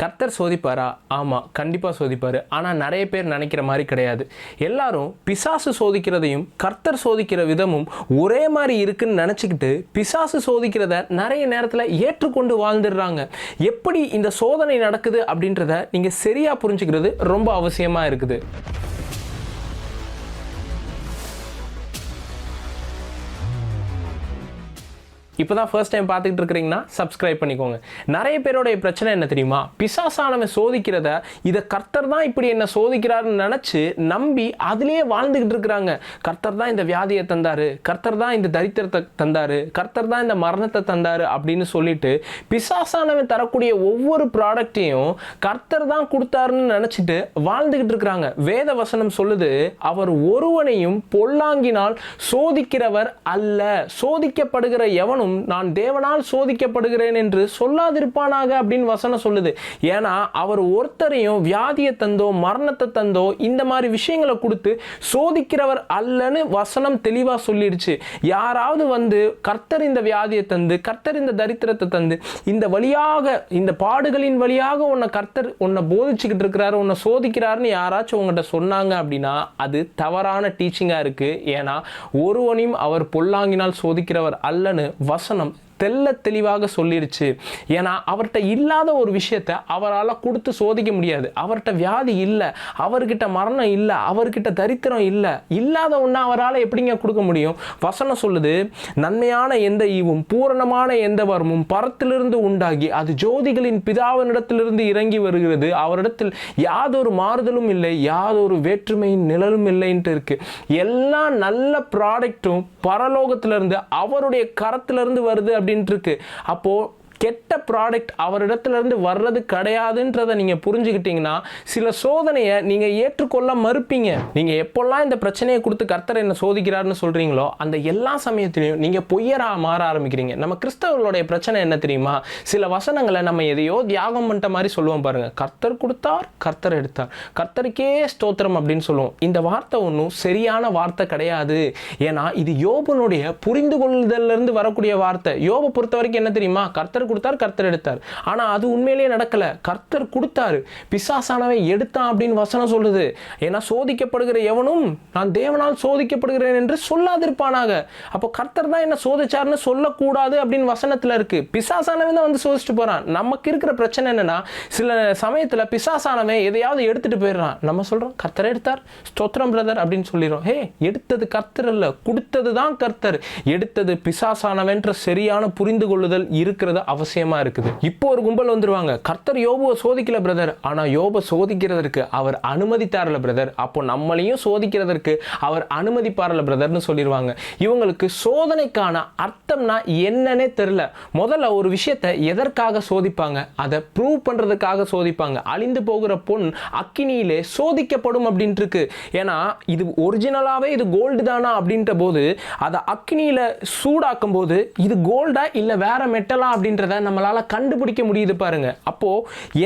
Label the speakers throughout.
Speaker 1: கர்த்தர் சோதிப்பாரா? ஆமாம், கண்டிப்பாக சோதிப்பார். ஆனால் நிறைய பேர் நினைக்கிற மாதிரி கிடையாது. எல்லாரும் பிசாசு சோதிக்கிறதையும் கர்த்தர் சோதிக்கிற விதமும் ஒரே மாதிரி இருக்குன்னு நினச்சிக்கிட்டு பிசாசு சோதிக்கிறத நிறைய நேரத்தில் ஏற்றுக்கொண்டு வாழ்ந்துடுறாங்க. எப்படி இந்த சோதனை நடக்குது அப்படின்றத நீங்கள் சரியாக புரிஞ்சுக்கிறது ரொம்ப அவசியமாக இருக்குது. இப்போ தான் ஃபர்ஸ்ட் டைம் பார்த்துக்கிட்டு இருக்கிறீங்கன்னா சப்ஸ்கிரைப் பண்ணிக்கோங்க. நிறைய பேரோடைய பிரச்சனை என்ன தெரியுமா? பிசாசானவன் சோதிக்கிறத இதை கர்த்தர் தான் இப்படி என்ன சோதிக்கிறாருன்னு நினச்சி நம்பி அதிலேயே வாழ்ந்துக்கிட்டு இருக்கிறாங்க. கர்த்தர் தான் இந்த வியாதியை தந்தார், கர்த்தர் தான் இந்த தரித்திரத்தை தந்தார், கர்த்தர் தான் இந்த மரணத்தை தந்தார் அப்படின்னு சொல்லிட்டு பிசாசானவன் தரக்கூடிய ஒவ்வொரு ப்ராடக்டையும் கர்த்தர் தான் கொடுத்தாருன்னு நினச்சிட்டு வாழ்ந்துக்கிட்டு இருக்கிறாங்க. வேத வசனம் சொல்லுது, அவர் ஒருவனையும் பொல்லாங்கினால் சோதிக்கிறவர் அல்ல, சோதிக்கப்படுகிற எவனும் நான் தேவனால் சோதிக்கப்படுகிறேன் என்று சொல்லாதிருப்பானாக அப்படின்னு வசனம் சொல்லுது. ஏன்னா அவர் ஒருத்தரையும் வியாதியை தந்தோ மரணத்தை தந்தோ இந்த மாதிரி விஷயங்களை கொடுத்து சோதிக்கிறவர் அல்லன்னு வசனம் தெளிவாக சொல்லிடுச்சு. யாராவது வந்து கர்த்தர் இந்த வியாதியை தந்து, கர்த்தர் இந்த தரித்திரத்தை தந்து, இந்த வழியாக இந்த பாடுகளின் வழியாக உன்னை கர்த்தர் உன்னை போதிச்சுக்கிட்டு இருக்கிறாரு, உன்னை சோதிக்கிறாருன்னு யாராச்சும் உங்கள்கிட்ட சொன்னாங்க அப்படின்னா அது தவறான டீச்சிங்காக இருக்கு. ஏன்னா ஒருவனையும் அவர் பொல்லாங்கினால் சோதிக்கிறவர் அல்லன்னு வசனம் தெல்ல தெளிவாக சொல்லிருச்சு. ஏன்னா அவர்கிட்ட இல்லாத ஒரு விஷயத்தை அவரால் கொடுத்து சோதிக்க முடியாது. அவர்கிட்ட வியாதி இல்லை, அவர்கிட்ட மரணம் இல்லை, அவர்கிட்ட தரித்திரம் இல்லை, இல்லாத ஒன்று அவரால் எப்படிங்க கொடுக்க முடியும்? வசனம் சொல்லுது, நன்மையான எந்த ஈவும் பூரணமான எந்த வரமும் பரத்திலிருந்து உண்டாகி அது ஜோதிகளின் பிதாவினிடத்திலிருந்து இறங்கி வருகிறது, அவரிடத்தில் யாதொரு மாறுதலும் இல்லை, யாதொரு வேற்றுமையின் நிழலும் இல்லைன்ட்டு இருக்கு. எல்லா நல்ல ப்ராடக்டும் பரலோகத்திலிருந்து அவருடைய கரத்திலிருந்து வருது அப்படின்ட்டு இருக்கு. அப்போ கெட்ட ப்ராடக்ட் அவரிடத்துலேருந்து வர்றது கிடையாதுன்றதை நீங்கள் புரிஞ்சுக்கிட்டீங்கன்னா சில சோதனையை நீங்கள் ஏற்றுக்கொள்ள மறுப்பீங்க. நீங்கள் எப்போல்லாம் இந்த பிரச்சனையை கொடுத்து கர்த்தர் என்ன சோதிக்கிறாருன்னு சொல்கிறீங்களோ அந்த எல்லா சமயத்திலையும் நீங்கள் பொய்யராக மாற ஆரம்பிக்கிறீங்க. நம்ம கிறிஸ்தவர்களுடைய பிரச்சனை என்ன தெரியுமா? சில வசனங்களை நம்ம எதையோ தியாகம் பண்ணிட்ட மாதிரி சொல்லுவோம் பாருங்கள். கர்த்தர் கொடுத்தார், கர்த்தர் எடுத்தார், கர்த்தருக்கே ஸ்தோத்திரம் அப்படின்னு சொல்லுவோம். இந்த வார்த்தை ஒன்றும் சரியான வார்த்தை கிடையாது. ஏன்னா இது யோபனுடைய புரிந்து கொள்ளுதலிருந்து வரக்கூடிய வார்த்தை. யோபை பொறுத்த வரைக்கும் என்ன தெரியுமா? கர்த்தர் கொடுத்தார், கர்த்தர் எடுத்தார். ஆனா அது உண்மையிலேயே நடக்கல. கர்த்தர் கொடுத்தாரு, பிசாசானவன் எடுத்தான் அப்படின்னு வசனம் சொல்லுது. ஏன்னா சோதிக்கப்படுகிற எவனும் நான் தேவனால் சோதிக்கப்படுகிறேன் என்று சொல்லாதிருப்பானாக. அப்போ கர்த்தர் தான் என்ன சோதிச்சாருன்னு சொல்லக்கூடாது அப்படின்னு வசனத்துல இருக்கு. பிசாசானவன் தான் வந்து சோதிச்சுட்டு போறான். நமக்கு இருக்கிற பிரச்சனை என்னன்னா, சில சமயத்துல பிசாசானவன் எதையாவது எடுத்துட்டு போயிடுறான். நம்ம சொல்றோம் கர்த்தர் எடுத்தார், ஸ்தோத்திரம் பிரதர் அப்படின்னு சொல்லிடுறோம். ஹே, எடுத்தது கர்த்தர் அல்ல, கொடுத்தது தான் கர்த்தர். எடுத்தது பிசாசானவன்ற சரியான புரிந்து கொள்ளுதல் இருக்கிறது அவசியமா இருக்குது. இப்போ ஒரு கும்பல் வந்துருவாங்க, கர்த்தர் யோபுவை சோதிக்கல பிரதர், ஆனா யோபை சோதிக்கிறதற்கு அவர் அனுமதித்தார்ல பிரதர், அப்போ நம்மளையும் சோதிக்கிறதற்கு அவர் அனுமதிப்பார்ல பிரதர்னு சொல்லிடுவாங்க. இவங்களுக்கு சோதனைக்கான அர்த்தம்னா என்னன்னே தெரியல. முதல்ல ஒரு விஷயத்தை எதற்காக சோதிப்பாங்க? அதை ப்ரூவ் பண்றதுக்காக சோதிப்பாங்க. அழிந்து போகிற பொன் அக்கினியிலே சோதிக்கப்படும் அப்படின்ட்டு இருக்கு. ஏன்னா இது ஒரிஜினலாவே இது கோல்டு தானா அப்படின்ற போது அதை அக்கினியில சூடாக்கும் போது இது கோல்டா இல்ல வேற மெட்டலா அப்படின்றத நம்மளால கண்டுபிடிக்க முடியுது பாருங்க. அப்போ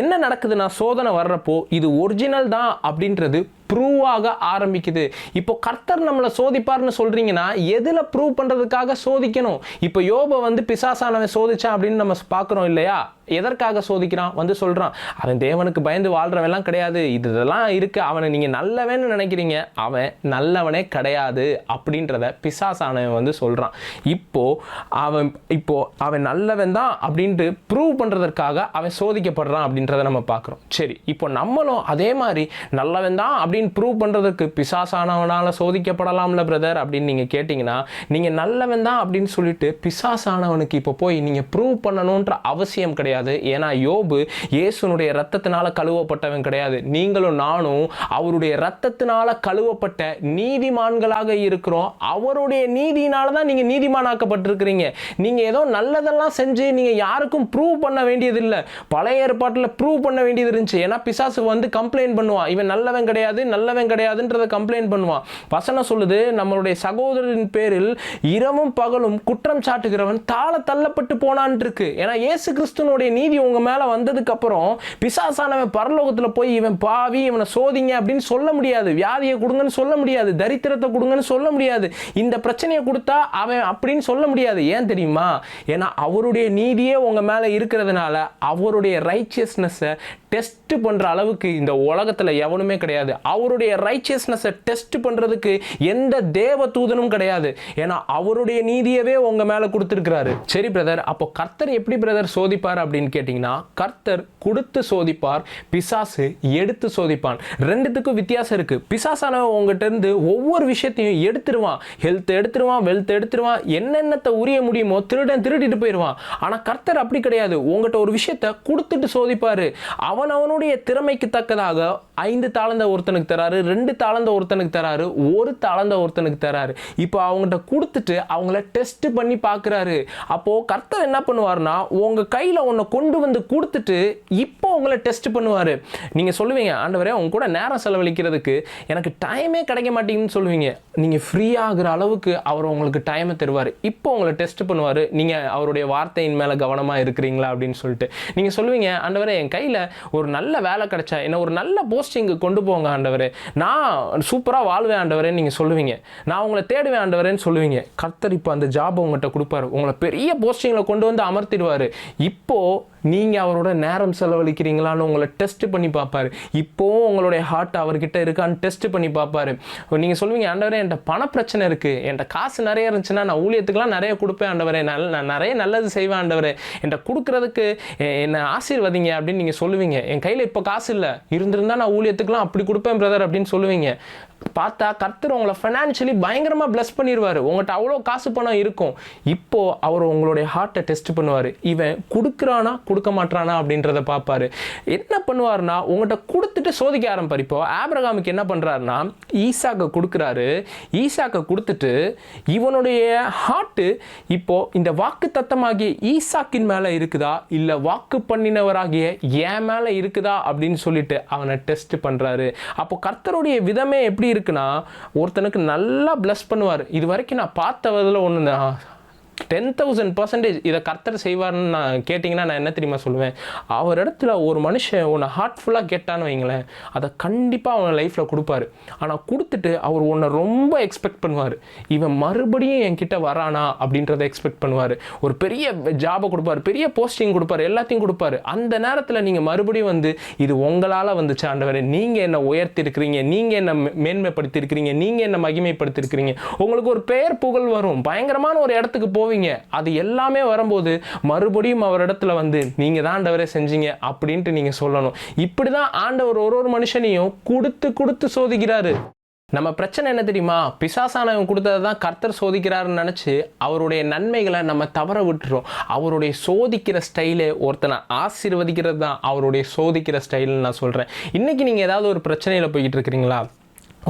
Speaker 1: என்ன நடக்குதுன்னா, சோதனை வர்றப்போ இது ஒரிஜினல் தான் அப்படின்றது ப்ரூவ் ஆக ஆரம்பிக்குது. இப்போ கர்த்தர் நம்மளை சோதிப்பார்னு சொல்றீங்கன்னா எதுல ப்ரூவ் பண்றதுக்காக சோதிக்கணும்? இப்போ யோபை வந்து பிசாசானவன் சோதிச்சான் அப்படின்னு நம்ம பார்க்கிறோம் இல்லையா? எதற்காக சோதிக்கிறான்? வந்து சொல்றான், அவன் தேவனுக்கு பயந்து வாழ்றவெல்லாம் கிடையாது, இதெல்லாம் இருக்கு, அவனை நீங்க நல்லவன்னு நினைக்கிறீங்க, அவன் நல்லவனே கிடையாது அப்படின்றத பிசாசானவன் வந்து சொல்றான். இப்போ அவன் நல்லவன் தான் அப்படின்ட்டு ப்ரூவ் பண்றதற்காக அவன் சோதிக்கப்படுறான் அப்படின்றத நம்ம பார்க்கிறோம். சரி, இப்போ நம்மளும் அதே மாதிரி நல்லவன் தான் அப்படின்னு ப்ரூவ் பண்றதுக்கு பிசாசானவனால சோதிக்கப்படலாம்ல பிரதர் அப்படின்னு நீங்க கேட்டீங்கன்னா, நீங்க நல்லவன் தான் அப்படின்னு சொல்லிட்டு பிசாசானவனுக்கு இப்போ போய் நீங்க ப்ரூவ் பண்ணணும்ன்ற அவசியம் கிடையாது. ஏன்னா யோபு இயேசுனுடைய ரத்தத்தினால கழுவப்பட்டவன் கிடையாது. நீங்களும் நானும் அவருடைய ரத்தத்தினால கழுவப்பட்ட நீதிமான்களாக இருக்கிறோம். அவருடைய நீதியினால தான் நீங்க நீதிமானாக்கப்பட்டிருக்கிறீங்க. நீங்க ஏதோ நல்லதெல்லாம் செஞ்சு நீங்க யாருக்கும் ப்ரூவ் பண்ண வேண்டியது இல்லை. பழைய ஏற்பாட்டில் ப்ரூவ் பண்ண வேண்டியது இருந்துச்சு. ஏன்னா பிசாசு வந்து கம்ப்ளைண்ட் பண்ணுவான், இவன் நல்லவன் கிடையாது, நல்லவன் கிடையாதுன்றதை கம்ப்ளைண்ட் பண்ணுவான். வசனம் சொல்லுது, நம்மளுடைய சகோதரரின் பேரில் இரவும் பகலும் குற்றம் சாட்டுகிறவன் தாழ தள்ளப்பட்டு போனான் இருக்கு. ஏன்னா இயேசு கிறிஸ்துனுடைய நீதி உங்க மேல வந்ததுக்கு அப்புறம் பிசாசானவன் பரலோகத்துல போய் இவன் பாவி, இவனை சோதிங்க அப்படின்னு சொல்ல முடியாது. வியாதியை கொடுங்கன்னு சொல்ல முடியாது. தரித்திரத்தை கொடுங்கன்னு சொல்ல முடியாது. இந்த பிரச்சனையை கொடுத்தா அவன் அப்படின்னு சொல்ல முடியாது. ஏன் தெரியுமா? ஏன்னா அவருடைய நீதியே உங்க மேல இருக்கிறதுனால அவருடைய ரைச்சியஸ்னஸை டெஸ்ட் பண்ற அளவுக்கு இந்த உலகத்துல எவனுமே கிடையாது. அவருடைய ரைச்சியஸ்னஸை டெஸ்ட் பண்றதுக்கு எந்த தேவ தூதனும் கிடையாது. ஏன்னா அவருடைய நீதியவே உங்க மேல கொடுத்திருக்கிறாரு. சரி பிரதர், அப்போ கர்த்தர் எப்படி பிரதர் சோதிப்பார் அப்படின்னு கேட்டீங்கன்னா, கர்த்தர் கொடுத்து சோதிப்பார், பிசாசு எடுத்து சோதிப்பான். ரெண்டுத்துக்கும் வித்தியாசம் இருக்கு. பிசாசானவன் உங்ககிட்ட இருந்து ஒவ்வொரு விஷயத்தையும் எடுத்துருவான். ஹெல்த் எடுத்துருவான், வெல்த் எடுத்துருவான், என்னென்னத்தை உரிய முடியுமோ திருடிட்டு போயிடுவான். ஆனா கர்த்தர் அப்படி கிடையாது. உங்ககிட்ட ஒரு விஷயத்தை கொடுத்துட்டு சோதிப்பாரு. அவனுடைய திறமைக்கு தக்கதாக 5 தாளந்த ஒருத்தனுக்கு தராரு, 2 தாளந்த ஒருத்தனுக்கு தராரு, 1 தாளந்த ஒருத்தனுக்கு தராரு. இப்போ அவங்ககிட்ட கொடுத்துட்டு அவங்கள டெஸ்ட் பண்ணி பார்க்குறாரு. அப்போ கர்த்தர் என்ன பண்ணுவார்னா, உங்க கையில ஒன்று கொண்டு வந்து கொடுத்துட்டு இப்போ உங்களை டெஸ்ட் பண்ணுவாரு. நீங்க சொல்லுவீங்க, ஆண்டவரே உங்க கூட நேரம் செலவழிக்கிறதுக்கு எனக்கு டைமே கிடைக்க மாட்டேங்குன்னு சொல்லுவீங்க. நீங்க ஃப்ரீ ஆகுற அளவுக்கு அவர் உங்களுக்கு டைமை தருவார். இப்போ உங்களை டெஸ்ட் பண்ணுவார், நீங்க அவருடைய வார்த்தையின் மேல கவனமா இருக்கிறீங்களா அப்படின்னு சொல்லிட்டு. நீங்க சொல்லுவீங்க, ஆண்டவரே என் கையில ஒரு நல்ல வேலை கிடைச்சா என்ன ஒரு நல்ல போஸ்டிங்கு கொண்டு போங்க ஆண்டவரே, நான் சூப்பராக வாழ்வேன் ஆண்டவரே நீங்கள் சொல்லுவீங்க. நான் உங்களை தேடுவேன் ஆண்டவரேன்னு சொல்லுவீங்க. கர்த்தர் இப்போ அந்த ஜாப் உங்கள்கிட்ட கொடுப்பாரு, உங்களை பெரிய போஸ்டிங்கில் கொண்டு வந்து அமர்த்திடுவார். இப்போது நீங்கள் அவரோட நேரம் செலவழிக்கிறீங்களான்னு உங்களை டெஸ்ட் பண்ணி பார்ப்பாரு. இப்போவும் உங்களுடைய ஹார்ட் அவர்கிட்ட இருக்கான்னு டெஸ்ட் பண்ணி பார்ப்பாரு. நீங்கள் சொல்லுவீங்க, ஆண்டவரே என்கிட்ட பண பிரச்சனை இருக்குது, என்கிட்ட காசு நிறைய இருந்துச்சுன்னா நான் ஊழியத்துக்குலாம் நிறைய கொடுப்பேன் ஆண்டவரே, நான் நிறைய நல்லது செய்வேன் ஆண்டவரே, என்கிட்ட கொடுக்குறதுக்கு என்னை ஆசீர்வதிங்க அப்படின்னு நீங்கள் சொல்லுவீங்க. என் கையில் இப்போ காசு இல்லை, இருந்திருந்தா நான் ஊழியத்துக்குலாம் அப்படி கொடுப்பேன் பிரதர் அப்படின்னு சொல்லுவீங்க. பார்த்தா கர்த்தர் உங்களை ஃபைனான்ஷியலி பயங்கரமாக பிளஸ் பண்ணிடுவார். உங்கள்கிட்ட அவ்வளோ காசு பணம் இருக்கும். இப்போது அவர் உங்களுடைய ஹார்ட்டை டெஸ்ட் பண்ணுவார். இவன் கொடுக்குறானா கொடுக்க மாட்டானா அப்படின்றத பார்ப்பாரு. என்ன பண்ணுவார்னா, உங்கள்கிட்ட கொடுத்துட்டு சோதிக்க ஆரம்பிப்பார். இப்போ ஆபிரகாமுக்கு என்ன பண்ணுறாருனா, ஈசாக்கை கொடுக்குறாரு. ஈசாக்கை கொடுத்துட்டு இவனுடைய ஹார்ட்டு இப்போது இந்த வாக்கு தத்தமாகிய ஈசாக்கின் மேலே இருக்குதா இல்லை வாக்கு பண்ணினவராகிய என் மேலே இருக்குதா அப்படின்னு சொல்லிட்டு அவனை டெஸ்ட் பண்ணுறாரு. அப்போ கர்த்தருடைய விதமே எப்படி இருக்குன்னா, ஒருத்தனுக்கு நல்லா பிளஸ் பண்ணுவார். இது வரைக்கும் நான் பார்த்ததில் ஒன்று 10,000% இதை கர்த்தர் செய்வார்னு நான் கேட்டிங்கன்னா நான் என்ன தெரியுமா சொல்லுவேன், அவர் இடத்துல ஒரு மனுஷன் உன்னை ஹார்ட்ஃபுல்லாக கேட்டான்னு வைங்களேன், அதை கண்டிப்பாக அவன் லைஃப்பில் கொடுப்பாரு. ஆனால் கொடுத்துட்டு அவர் உன்னை ரொம்ப எக்ஸ்பெக்ட் பண்ணுவார். இவன் மறுபடியும் என்கிட்ட வரானா அப்படின்றத எக்ஸ்பெக்ட் பண்ணுவார். ஒரு பெரிய ஜாபை கொடுப்பார், பெரிய போஸ்டிங் கொடுப்பார், எல்லாத்தையும் கொடுப்பாரு. அந்த நேரத்தில் நீங்கள் மறுபடியும் வந்து இது உங்களால் வந்துச்சு ஆண்டவரே, நீங்கள் என்னை உயர்த்திருக்கிறீங்க, நீங்கள் என்னை மேன்மைப்படுத்தியிருக்கிறீங்க, நீங்கள் என்னை மகிமைப்படுத்தியிருக்கிறீங்க, உங்களுக்கு ஒரு பெயர் புகழ் வரும், பயங்கரமான ஒரு இடத்துக்கு போவீங்க. அது எல்லாமே வரும்போது மறுபடியும் அவர் இடத்துல வந்து நீங்க தான் ஆண்டவரே செஞ்சீங்க அப்படின்ட்டு நீங்க சொல்லணும். இப்படிதான் ஆண்டவர் ஒரு மனுஷனையும் கொடுத்து சோதிக்கிறாரு. நம்ம பிரச்சனை என்ன தெரியுமா, பிசாசானவன் கொடுத்ததை தான் கர்த்தர் சோதிக்கிறாருன்னு நினச்சி அவருடைய நன்மைகளை நம்ம தவற விட்டுறோம். அவருடைய சோதிக்கிற ஸ்டைலே ஒருத்தனை ஆசீர்வதிக்கிறது தான் அவருடைய சோதிக்கிற ஸ்டைல்னு நான் சொல்கிறேன். இன்றைக்கி நீங்கள் ஏதாவது ஒரு பிரச்சனையில் போய்கிட்டு இருக்கிறீங்களா,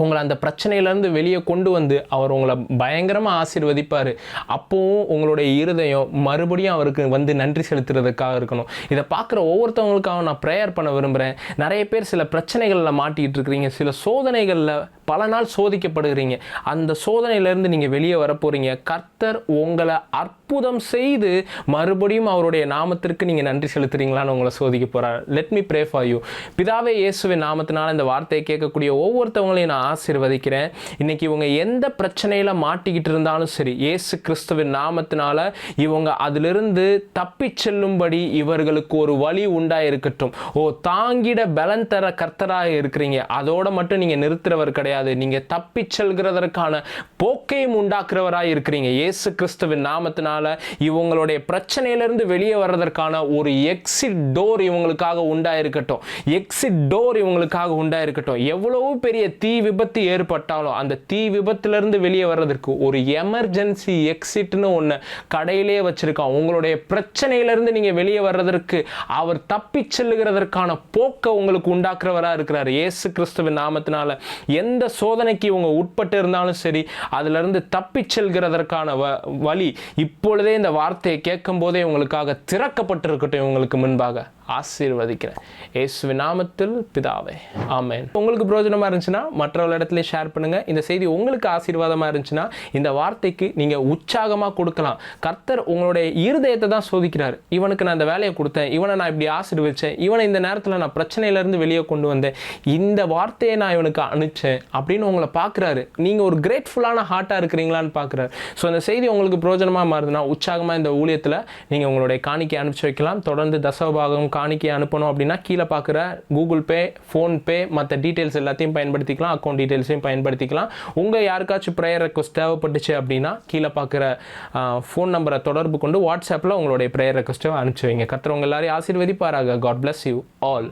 Speaker 1: உங்களை அந்த பிரச்சனையிலேருந்து வெளியே கொண்டு வந்து அவர் உங்களை பயங்கரமாக ஆசீர்வதிப்பார். அப்போவும் உங்களுடைய இருதயம் மறுபடியும் அவருக்கு வந்து நன்றி செலுத்துறதுக்காக இருக்கணும். இதை பார்க்குற ஒவ்வொருத்தவங்களுக்காக நான் ப்ரேயர் பண்ண விரும்புகிறேன். நிறைய பேர் சில பிரச்சனைகளில் மாட்டிக்கிட்டு இருக்கிறீங்க, சில சோதனைகளில் பல நாள் சோதிக்கப்படுகிறீங்க. அந்த சோதனையிலேருந்து நீங்கள் வெளியே வரப்போகிறீங்க. கர்த்தர் உங்களை அற்புதம் செய்து மறுபடியும் அவருடைய நாமத்திற்கு நீங்கள் நன்றி செலுத்துறீங்களான்னு உங்களை சோதிக்க போகிறார். Let me pray for you. பிதாவே இயேசுவின் நாமத்தினால இந்த வார்த்தையை கேட்கக்கூடிய ஒவ்வொருத்தவங்களையும் நான் ஆசீர்வதிக்கிறேன். இன்னைக்கு இவங்க எந்த பிரச்சனையில் மாட்டிக்கிட்டு இருந்தாலும் சரி, இயேசு கிறிஸ்துவின் நாமத்தினால இவங்க அதிலிருந்து தப்பி செல்லும்படி இவர்களுக்கு ஒரு வழி உண்டாயிருக்கட்டும். தாங்கிட பலன் தர கர்த்தராக இருக்கிறீங்க. அதோட மட்டும் நீங்கள் நிறுத்துறவர் கிடையாது. நீங்க தப்பி செல்கிறதற்கான போக்கையும் உண்டாக்குறவராய் இருக்கிறீங்க. இயேசு கிறிஸ்துவின் நாமத்தினால இவங்களுடைய பிரச்சனையிலிருந்து வெளியே வர்றதற்கான ஒரு எக்ஸிட் டோர் இவங்களுக்காக உண்டாயிருக்கட்டும். எக்ஸிட் டோர் இவங்களுக்காக உண்டாயிருக்கட்டும். எவ்வளவு பெரிய தீ விபத்து ஏற்பட்டாலும் அந்த தீ விபத்திலிருந்து வெளியே வர்றதற்கு ஒரு எமர்ஜென்சி எக்ஸிட்னு ஒன்று கடையிலேயே வச்சிருக்கான். உங்களுடைய பிரச்சனையிலிருந்து நீங்க வெளியே வர்றதற்கு அவர் தப்பி செல்லுகிறதற்கான போக்கை உங்களுக்கு உண்டாக்குறவராக இருக்கிறார். இயேசு கிறிஸ்துவின் நாமத்தினால எந்த சோதனைக்கு இவங்க உட்பட்டு இருந்தாலும் சரி, அதிலிருந்து தப்பி செல்கிறதற்கான வழி இப்பொழுதே இந்த வார்த்தையை கேட்கும் போதே உங்களுக்காக திறக்கப்பட்டிருக்கட்டும். இவங்களுக்கு முன்பாக ஆசீர்வதிக்கிறேன். இயேசுவின் நாமத்தில் பிதாவே, ஆமென். உங்களுக்கு பிரயோஜனமாக இருந்துச்சுன்னா மற்றவர்கள் இடத்துல ஷேர் பண்ணுங்கள். இந்த செய்தி உங்களுக்கு ஆசீர்வாதமாக இருந்துச்சுன்னா இந்த வார்த்தைக்கு நீங்கள் உற்சாகமாக கொடுக்கலாம். கர்த்தர் உங்களுடைய இருதயத்தை தான் சோதிக்கிறார். இவனுக்கு நான் இந்த வேலையை கொடுத்தேன், இவனை நான் இப்படி ஆசீர்வதிச்சேன், இவனை இந்த நேரத்தில் நான் பிரச்சனையிலேருந்து வெளியே கொண்டு வந்தேன், இந்த வார்த்தையை நான் இவனுக்கு அனுப்பிச்சேன் அப்படின்னு உங்களை பார்க்குறாரு. நீங்கள் ஒரு கிரேட்ஃபுல்லான ஹார்ட்டாக இருக்கிறீங்களான்னு பார்க்குறாரு. ஸோ இந்த செய்தி உங்களுக்கு பிரயோஜனமாக மாறுதுன்னா உற்சாகமாக இந்த ஊழியத்தில் நீங்கள் உங்களுடைய காணிக்கை அனுப்பிச்சு வைக்கலாம். தொடர்ந்து தசமபாகம் காணிக்கை அனுப்பணும் அப்படின்னா கீழே பார்க்குற கூகுள் பே, ஃபோன்பே மற்ற டீட்டெயில்ஸ் எல்லாத்தையும் பயன்படுத்திக்கலாம். அக்கௌண்ட் டீட்டெயில்ஸையும் பயன்படுத்திக்கலாம். உங்கள் யாருக்காச்சும் ப்ரேயர் ரெக்வஸ்ட் தேவைப்பட்டுச்சு அப்படின்னா கீழே பார்க்குற ஃபோன் நம்பரை தொடர்பு கொண்டு வாட்ஸ்அப்பில் உங்களுடைய ப்ரேயர் ரெக்வஸ்ட்டை அனுப்பிச்சு வைங்க. கர்த்தர் உங்கள் எல்லாரையும் ஆசீர்வதிப்பாராக. God bless you all.